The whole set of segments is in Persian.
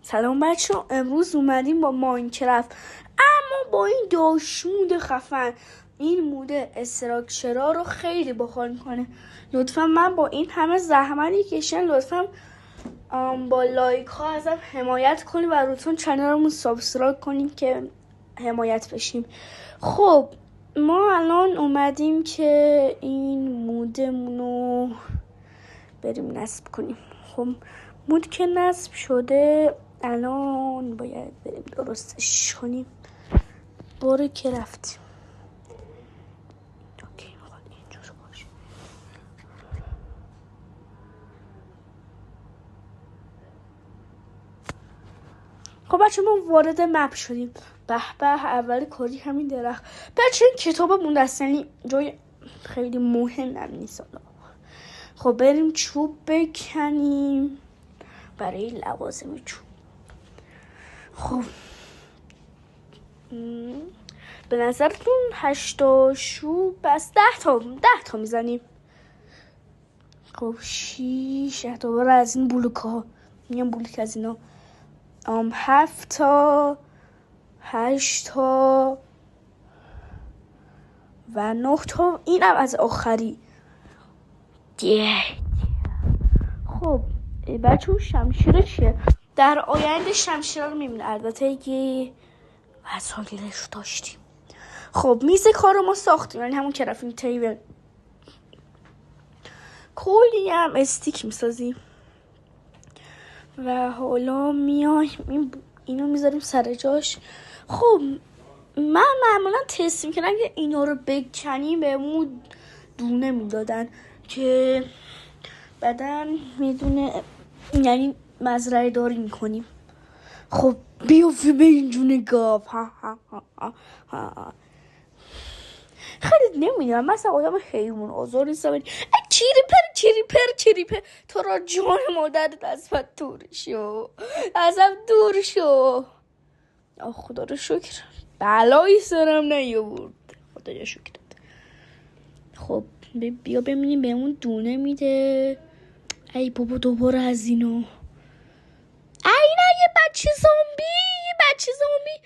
سلام بچه، امروز اومدیم با ماینکرافت، اما با این داشمود خفن. این مود استراکچرها رو خیلی باحال میکنه. لطفا من با این همه زحمتی کشیدم، لطفا با لایک ها ازم حمایت کنید و لطفا چنلمون سابسکرایب کنیم که حمایت بشیم. خب ما الان اومدیم که این مودمون رو بریم نصب کنیم. خب مود که نصب شده، الان باید بریم درستش کنیم. باره که رفتیم اوکی، میخواد اینجور باشه. خب بچه ما وارد مپ شدیم. به به، اول کاری همین درخت. بچه این کتابمون دستنی جای خیلی مهم نیست. خب بریم چوب بکنیم برای لوازم چوب. خب به نظرتون 8 چوب بس 10 تا میزنیم. خب 6 دوباره از این بلوک ها میگم بلوک از اینا 7 تا 8 تا و 9 تا، اینم از آخری. خب بچه شمشیر چیه؟ در آینده شمشیر رو میبینه، البته اگه وسایلش داشتیم. خب میز کار رو ما ساختیم، یعنی همون کرافینگ تیبل. کلی هم استیک میسازیم و حالا میایم اینو میذاریم سر جاش. خب من معمولا تست میکنم که اینا رو بکنیم بهمون دونه میدادن که بعدن میدونه، یعنی مزرعه داری میکنیم. خب بیافی به این جون گاو. خیلی نمیدونم، مثلا آدم حیوان آزار نیستم. چیریپر تو را جان مادرت از من دور شو، ازم دور شو. خدا رو شکر بلایی سرم نیاورد، خدا رو شکر. خب بیا ببینیم بهمون دونه میده. ای بابا دوباره از اینو. ای نه، یه بچه زامبی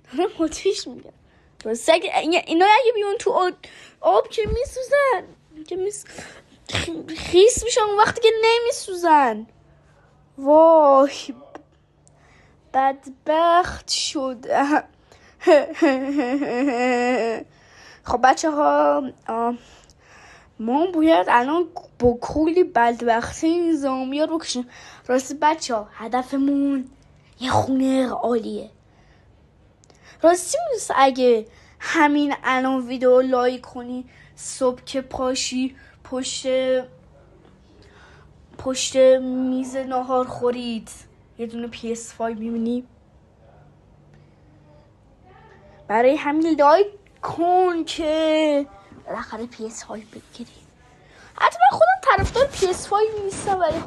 دارم آتیش میگم. اینا اگه بیان تو آب که میسوزن، که خیس میشن اون وقتی که نمیسوزن. وای بدبخت شد. خب بچه ها، ما باید الان با کلی بدبختی این زامبیا رو بکشیم. راستی بچه ها، هدفمون یه خونه عالیه. راستی میدونست اگه همین الان ویدیو لایک کنی، صبح که پاشی پشت میز ناهار خورید یه دونه PS5 میبینی. برای همین لایک کن که بالاخره PS5 بگیری. حتی من خودم طرفدار PS5 نیستم، ولی